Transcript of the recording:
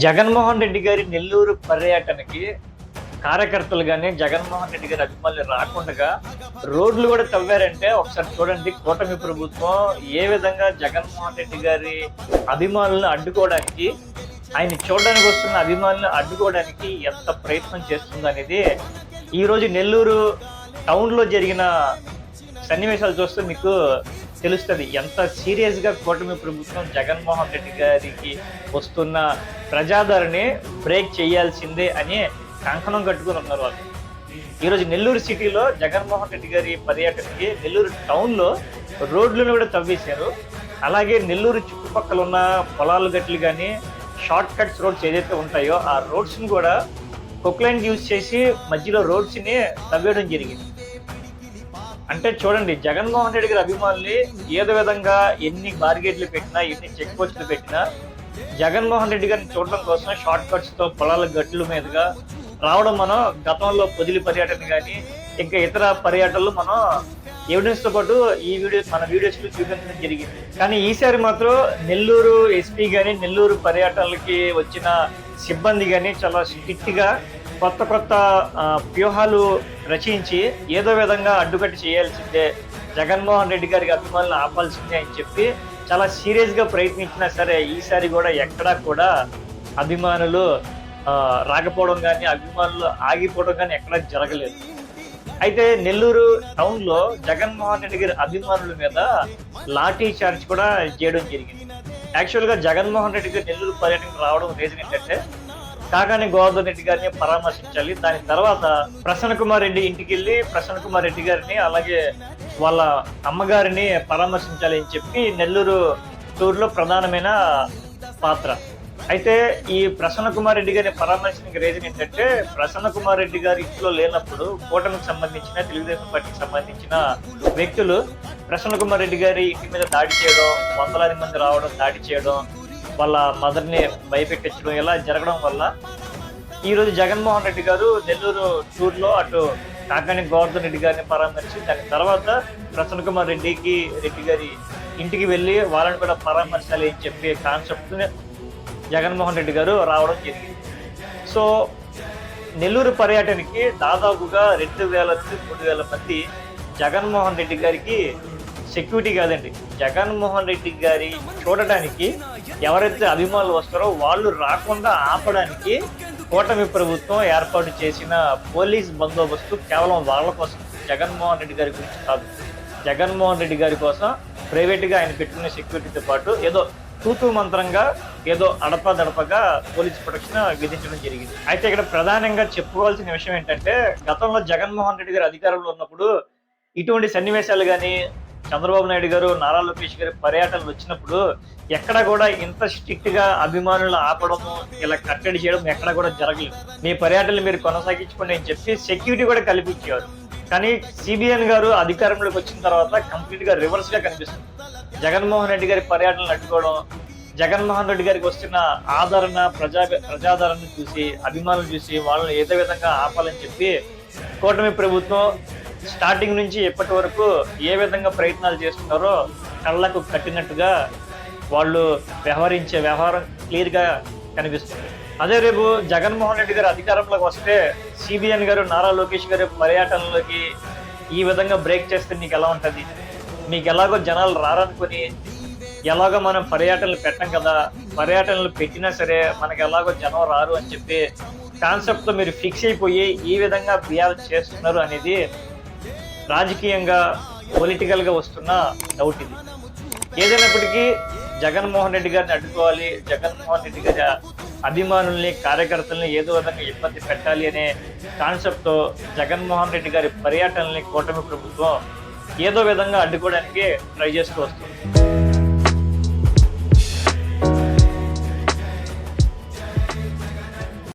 జగన్మోహన్ రెడ్డి గారి నెల్లూరు పర్యటనకి కార్యకర్తలు గాని, జగన్మోహన్ రెడ్డి గారి అభిమానులు రాకుండగా రోడ్లు కూడా తవ్వారంటే ఒకసారి చూడండి. కూటమి ప్రభుత్వం ఏ విధంగా జగన్మోహన్ రెడ్డి గారి అభిమానులను అడ్డుకోవడానికి, ఆయన చూడడానికి వస్తున్న అభిమానులను అడ్డుకోవడానికి ఎంత ప్రయత్నం చేస్తుంది అనేది ఈరోజు నెల్లూరు టౌన్లో జరిగిన సన్నివేశాలు చూస్తే మీకు తెలుస్తుంది. ఎంత సీరియస్గా కూటమి ప్రభుత్వం జగన్మోహన్ రెడ్డి గారికి వస్తున్న ప్రజాదరణని బ్రేక్ చేయాల్సిందే అని కంకణం కట్టుకుని ఉన్నారు వాళ్ళు. ఈరోజు నెల్లూరు సిటీలో జగన్మోహన్ రెడ్డి గారి పర్యటనకి నెల్లూరు టౌన్లో రోడ్లను కూడా తవ్వేశారు. అలాగే నెల్లూరు చుట్టుపక్కల ఉన్న పొలాలు గట్లు కానీ షార్ట్ కట్స్ రోడ్స్ ఏదైతే ఉంటాయో ఆ రోడ్స్ని కూడా కొక్లైన్ యూజ్ చేసి మధ్యలో రోడ్స్ని తవ్వేయడం జరిగింది. అంటే చూడండి, జగన్మోహన్ రెడ్డి గారి అభిమానులు ఏదో విధంగా ఎన్ని బార్గేట్లు పెట్టినా, ఎన్ని చెక్ పోస్టులు పెట్టినా జగన్మోహన్ రెడ్డి గారిని చూడడం కోసం షార్ట్ కట్స్ తో పొలాల గట్ల మీదుగా రావడం మనం గతంలో పొదిలి పర్యటన కానీ ఇంకా ఇతర పర్యటనలు మనం ఎవిడెన్స్ తో పాటు మన వీడియోస్ లో చూపించడం జరిగింది. కానీ ఈసారి మాత్రం నెల్లూరు ఎస్పీ గాని, నెల్లూరు పర్యటనలకి వచ్చిన సిబ్బంది కానీ చాలా స్ట్రిక్ట్ గా కొత్త వ్యూహాలు రచించి ఏదో విధంగా అడ్డుకట్టి చేయాల్సిందే, జగన్మోహన్ రెడ్డి గారికి అభిమానులు ఆపాల్సిందే అని చెప్పి చాలా సీరియస్ గా ప్రయత్నించినా సరే ఈసారి కూడా ఎక్కడా కూడా అభిమానులు రాకపోవడం కానీ, అభిమానులు ఆగిపోవడం కానీ ఎక్కడా జరగలేదు. అయితే నెల్లూరు టౌన్ లో జగన్మోహన్ రెడ్డి గారి అభిమానుల మీద లాఠీ చార్జ్ కూడా చేయడం జరిగింది. యాక్చువల్ గా జగన్మోహన్ రెడ్డి గారు నెల్లూరు పర్యటనకు రావడం రీజన్ ఏంటంటే కాకాని గోవర్ధన్ రెడ్డి గారిని పరామర్శించాలి. దాని తర్వాత ప్రసన్న కుమార్ రెడ్డి ఇంటికి వెళ్ళి ప్రసన్న కుమార్ రెడ్డి గారిని అలాగే వాళ్ళ అమ్మగారిని పరామర్శించాలి అని చెప్పి నెల్లూరు టూర్లో ప్రధానమైన పాత్ర. అయితే ఈ ప్రసన్న కుమార్ రెడ్డి గారిని పరామర్శించిన రీజన్ ఏంటంటే ప్రసన్న కుమార్ రెడ్డి గారి ఇంట్లో లేనప్పుడు కూటమికి సంబంధించిన, తెలుగుదేశం పార్టీకి సంబంధించిన వ్యక్తులు ప్రసన్న కుమార్ రెడ్డి గారి ఇంటి మీద దాడి చేయడం, వందలాది మంది రావడం, దాడి చేయడం, వాళ్ళ మదర్ని భయపెట్టించడం ఇలా జరగడం వల్ల ఈరోజు జగన్మోహన్ రెడ్డి గారు నెల్లూరు టూర్లో అటు కాకాని గోవర్ధన్ రెడ్డి గారిని పరామర్శించి దాని తర్వాత ప్రసన్న కుమార్ రెడ్డి గారి ఇంటికి వెళ్ళి వాళ్ళని కూడా పరామర్శాలి అని చెప్పి కాన్సెప్ట్ జగన్మోహన్ రెడ్డి గారు రావడం జరిగింది. సో నెల్లూరు పర్యటనకి దాదాపుగా 2,000 నుండి 3,000 మంది జగన్మోహన్ రెడ్డి గారికి సెక్యూరిటీ కాదండి, జగన్మోహన్ రెడ్డి గారి చూడటానికి ఎవరైతే అభిమానులు వస్తారో వాళ్ళు రాకుండా ఆపడానికి కూటమి ప్రభుత్వం ఏర్పాటు చేసిన పోలీస్ బందోబస్తు కేవలం వాళ్ళ కోసం, జగన్మోహన్ రెడ్డి గారి గురించి కాదు. జగన్మోహన్ రెడ్డి గారి కోసం ప్రైవేట్గా ఆయన పెట్టుకునే సెక్యూరిటీతో పాటు ఏదో తూతూ మంత్రంగా ఏదో అడపదడపగా పోలీస్ ప్రొటెక్షన్ విధించడం జరిగింది. అయితే ఇక్కడ ప్రధానంగా చెప్పుకోవాల్సిన విషయం ఏంటంటే గతంలో జగన్మోహన్ రెడ్డి గారు అధికారంలో ఉన్నప్పుడు ఇటువంటి సన్నివేశాలు కానీ, చంద్రబాబు నాయుడు గారు, నారా లోకేష్ గారి పర్యటనలు వచ్చినప్పుడు ఎక్కడ కూడా ఇంత స్ట్రిక్ట్ గా అభిమానులు ఆపడము, ఇలా కట్టడి చేయడం ఎక్కడ కూడా జరగలేదు. మీ పర్యటనలు మీరు కొనసాగించుకోండి అని చెప్పి సెక్యూరిటీ కూడా కల్పించేవారు. కానీ సిబిఎన్ గారు అధికారంలోకి వచ్చిన తర్వాత కంప్లీట్ గా రివర్స్ గా కనిపిస్తుంది. జగన్మోహన్ రెడ్డి గారి పర్యటనలు అడ్డుకోవడం, జగన్మోహన్ రెడ్డి గారికి వస్తున్న ఆదరణ, ప్రజాదరణ చూసి, అభిమానులు చూసి వాళ్ళని ఏదో విధంగా ఆపాలని చెప్పి కూటమి ప్రభుత్వం స్టార్టింగ్ నుంచి ఇప్పటి వరకు ఏ విధంగా ప్రయత్నాలు చేస్తున్నారో కళ్ళకు కట్టినట్టుగా వాళ్ళు వ్యవహరించే వ్యవహారం క్లియర్ గా కనిపిస్తుంది. అదే రేపు జగన్మోహన్ రెడ్డి గారు అధికారంలోకి వస్తే సిబిఎన్ గారు, నారా లోకేష్ గారి పర్యటనలోకి ఈ విధంగా బ్రేక్ చేస్తే మీకు ఎలా ఉంటుంది? మీకు ఎలాగో జనాలు రారనుకొని ఎలాగో మనం పర్యటనలు పెట్టం కదా, పర్యటనలు పెట్టినా సరే మనకి ఎలాగో జనం రారు అని చెప్పి కాన్సెప్ట్ తో మీరు ఫిక్స్ అయిపోయి ఈ విధంగా బిహేవ్ చేస్తున్నారు అనేది రాజకీయంగా, పొలిటికల్ గా వస్తున్న డౌట్ ఇది. ఏదైనప్పటికీ జగన్మోహన్ రెడ్డి గారిని అడ్డుకోవాలి, జగన్మోహన్ రెడ్డి గారి అభిమానుల్ని, కార్యకర్తల్ని ఏదో విధంగా ఇబ్బంది పెట్టాలి అనే కాన్సెప్ట్ తో జగన్మోహన్ రెడ్డి గారి పర్యటనల్ని కూటమి ప్రభుత్వం ఏదో విధంగా అడ్డుకోవడానికి ట్రై చేస్తూ వస్తుంది.